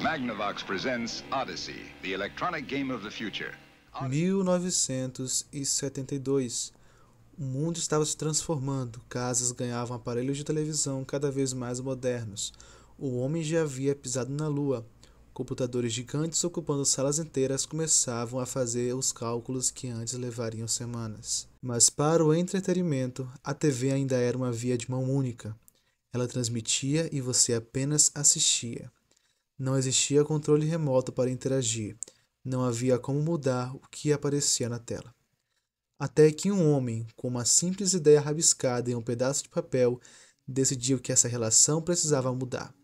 Magnavox presents Odyssey, the electronic game of the future. 1972. O mundo estava se transformando, casas ganhavam aparelhos de televisão cada vez mais modernos. O homem já havia pisado na Lua. Computadores gigantes ocupando salas inteiras começavam a fazer os cálculos que antes levariam semanas. Mas para o entretenimento, a TV ainda era uma via de mão única. Ela transmitia e você apenas assistia. Não existia controle remoto para interagir. Não havia como mudar o que aparecia na tela. Até que um homem, com uma simples ideia rabiscada em um pedaço de papel, decidiu que essa relação precisava mudar.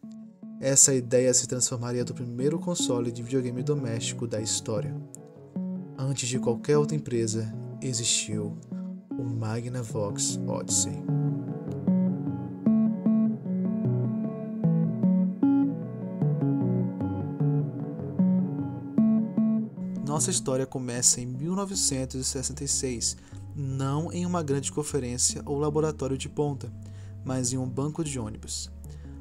Essa ideia se transformaria no primeiro console de videogame doméstico da história. Antes de qualquer outra empresa, existiu o Magnavox Odyssey. Nossa história começa em 1966, não em uma grande conferência ou laboratório de ponta, mas em um banco de ônibus.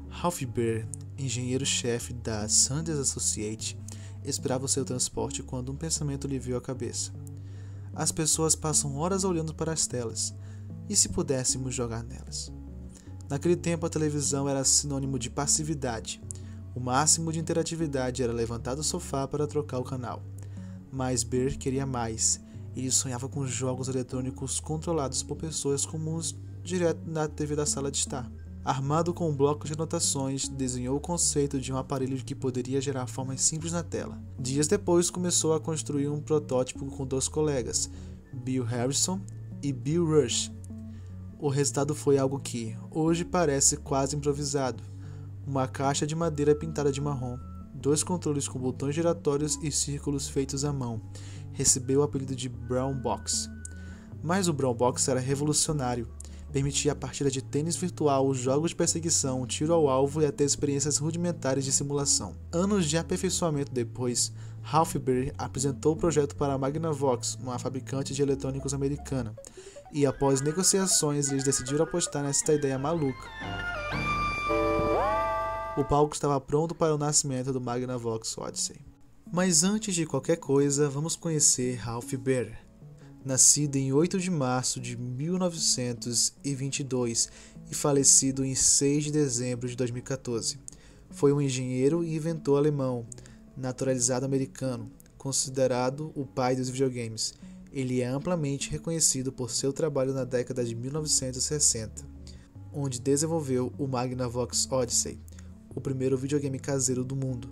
Ralph Baer, engenheiro-chefe da Sanders Associates, esperava o seu transporte quando um pensamento lhe veio à cabeça. As pessoas passam horas olhando para as telas. E se pudéssemos jogar nelas? Naquele tempo a televisão era sinônimo de passividade. O máximo de interatividade era levantar do sofá para trocar o canal. Mas Baer queria mais. Ele sonhava com jogos eletrônicos controlados por pessoas comuns direto na TV da sala de estar. Armado com um bloco de anotações, desenhou o conceito de um aparelho que poderia gerar formas simples na tela. Dias depois, começou a construir um protótipo com dois colegas, Bill Harrison e Bill Rush. O resultado foi algo que, hoje, parece quase improvisado. Uma caixa de madeira pintada de marrom, dois controles com botões giratórios e círculos feitos à mão. Recebeu o apelido de Brown Box. Mas o Brown Box era revolucionário. Permitia a partida de tênis virtual, jogos de perseguição, tiro ao alvo e até experiências rudimentares de simulação. Anos de aperfeiçoamento depois, Ralph Baer apresentou o projeto para a Magnavox, uma fabricante de eletrônicos americana, e após negociações eles decidiram apostar nesta ideia maluca. O palco estava pronto para o nascimento do Magnavox Odyssey. Mas antes de qualquer coisa, vamos conhecer Ralph Baer. Nascido em 8 de março de 1922 e falecido em 6 de dezembro de 2014. Foi um engenheiro e inventor alemão, naturalizado americano, considerado o pai dos videogames. Ele é amplamente reconhecido por seu trabalho na década de 1960, onde desenvolveu o Magnavox Odyssey, o primeiro videogame caseiro do mundo.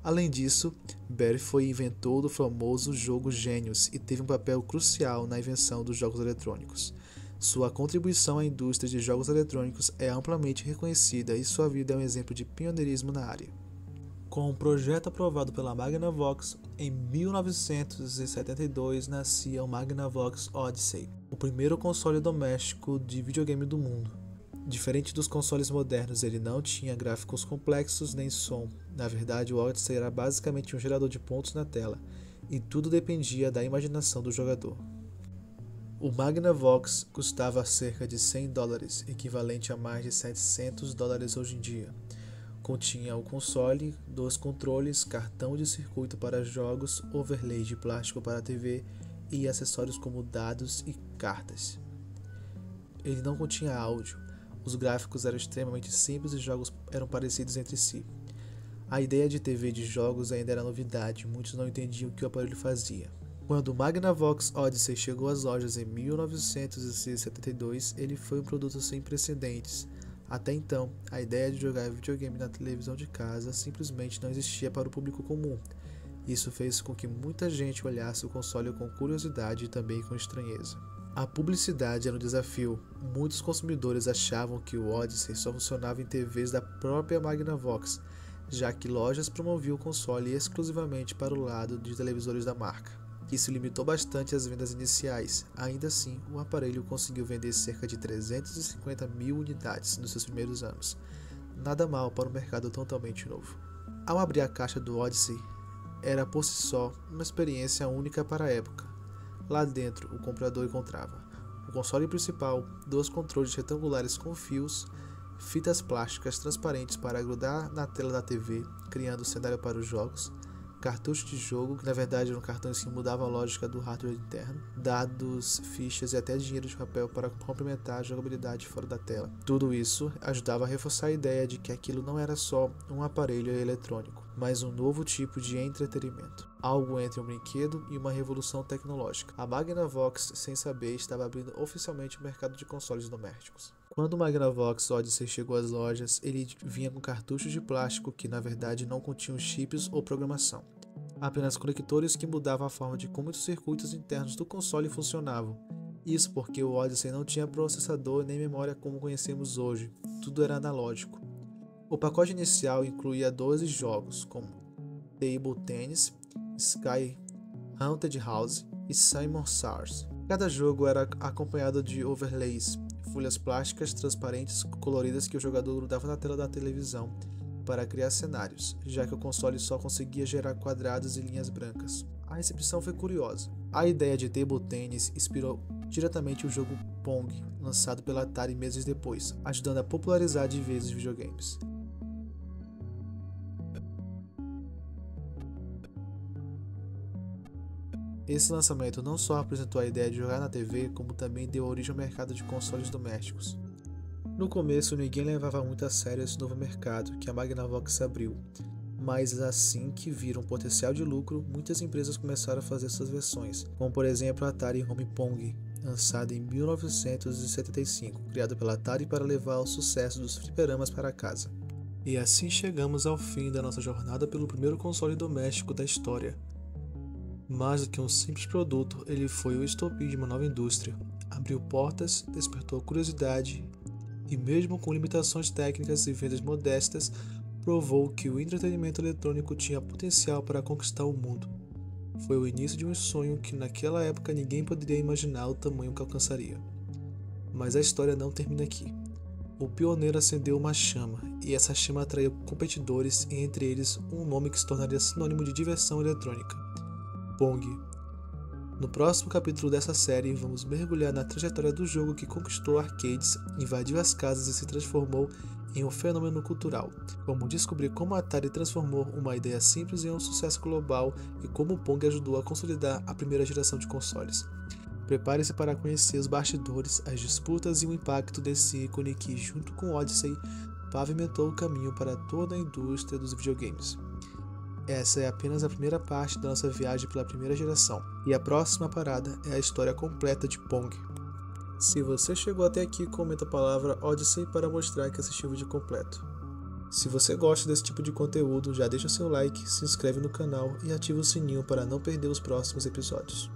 Além disso, Baer foi inventor do famoso jogo Genius e teve um papel crucial na invenção dos jogos eletrônicos. Sua contribuição à indústria de jogos eletrônicos é amplamente reconhecida e sua vida é um exemplo de pioneirismo na área. Com um projeto aprovado pela Magnavox, em 1972 nascia o Magnavox Odyssey, o primeiro console doméstico de videogame do mundo. Diferente dos consoles modernos, ele não tinha gráficos complexos nem som. Na verdade, o Odyssey era basicamente um gerador de pontos na tela, e tudo dependia da imaginação do jogador. O Magnavox custava cerca de $100, equivalente a mais de $700 hoje em dia. Continha o console, 2 controles, cartão de circuito para jogos, overlay de plástico para a TV e acessórios como dados e cartas. Ele não continha áudio. Os gráficos eram extremamente simples e os jogos eram parecidos entre si. A ideia de TV de jogos ainda era novidade, muitos não entendiam o que o aparelho fazia. Quando o Magnavox Odyssey chegou às lojas em 1972, ele foi um produto sem precedentes. Até então, a ideia de jogar videogame na televisão de casa simplesmente não existia para o público comum. Isso fez com que muita gente olhasse o console com curiosidade e também com estranheza. A publicidade era um desafio. Muitos consumidores achavam que o Odyssey só funcionava em TVs da própria Magnavox, já que lojas promoviam o console exclusivamente para o lado de televisores da marca. Isso limitou bastante as vendas iniciais. Ainda assim, o aparelho conseguiu vender cerca de 350 mil unidades nos seus primeiros anos. Nada mal para um mercado totalmente novo. Ao abrir a caixa do Odyssey, era por si só uma experiência única para a época. Lá dentro, o comprador encontrava o console principal, 2 controles retangulares com fios fitas plásticas transparentes para grudar na tela da TV, criando cenário para os jogos, cartucho de jogo, que na verdade eram cartões que mudavam a lógica do hardware interno, dados, fichas e até dinheiro de papel para complementar a jogabilidade fora da tela. Tudo isso ajudava a reforçar a ideia de que aquilo não era só um aparelho eletrônico, mas um novo tipo de entretenimento. Algo entre um brinquedo e uma revolução tecnológica. A Magnavox, sem saber, estava abrindo oficialmente o mercado de consoles domésticos. Quando o Magnavox Odyssey chegou às lojas, ele vinha com cartuchos de plástico que na verdade não continham chips ou programação. Apenas conectores que mudavam a forma de como os circuitos internos do console funcionavam. Isso porque o Odyssey não tinha processador nem memória como conhecemos hoje, tudo era analógico. O pacote inicial incluía 12 jogos, como Table Tennis, Sky Haunted House e Simon Says. Cada jogo era acompanhado de overlays, folhas plásticas transparentes coloridas que o jogador grudava na tela da televisão para criar cenários, já que o console só conseguia gerar quadrados e linhas brancas. A recepção foi curiosa. A ideia de Table Tennis inspirou diretamente o jogo Pong, lançado pela Atari meses depois, ajudando a popularizar de vez os videogames. Esse lançamento não só apresentou a ideia de jogar na TV, como também deu origem ao mercado de consoles domésticos. No começo, ninguém levava muito a sério esse novo mercado que a Magnavox abriu, mas assim que viram potencial de lucro, muitas empresas começaram a fazer suas versões, como por exemplo a Atari Home Pong, lançada em 1975, criada pela Atari para levar o sucesso dos fliperamas para casa. E assim chegamos ao fim da nossa jornada pelo primeiro console doméstico da história. Mais do que um simples produto, ele foi o estopim de uma nova indústria. Abriu portas, despertou curiosidade e, mesmo com limitações técnicas e vendas modestas, provou que o entretenimento eletrônico tinha potencial para conquistar o mundo. Foi o início de um sonho que naquela época ninguém poderia imaginar o tamanho que alcançaria. Mas a história não termina aqui. O pioneiro acendeu uma chama, e essa chama atraiu competidores, e entre eles um nome que se tornaria sinônimo de diversão eletrônica: Pong. No próximo capítulo dessa série, vamos mergulhar na trajetória do jogo que conquistou arcades, invadiu as casas e se transformou em um fenômeno cultural. Vamos descobrir como a Atari transformou uma ideia simples em um sucesso global e como o Pong ajudou a consolidar a primeira geração de consoles. Prepare-se para conhecer os bastidores, as disputas e o impacto desse ícone que, junto com Odyssey, pavimentou o caminho para toda a indústria dos videogames. Essa é apenas a primeira parte da nossa viagem pela primeira geração, e a próxima parada é a história completa de Pong. Se você chegou até aqui, comenta a palavra Odyssey para mostrar que assistiu o vídeo completo. Se você gosta desse tipo de conteúdo, já deixa seu like, se inscreve no canal e ativa o sininho para não perder os próximos episódios.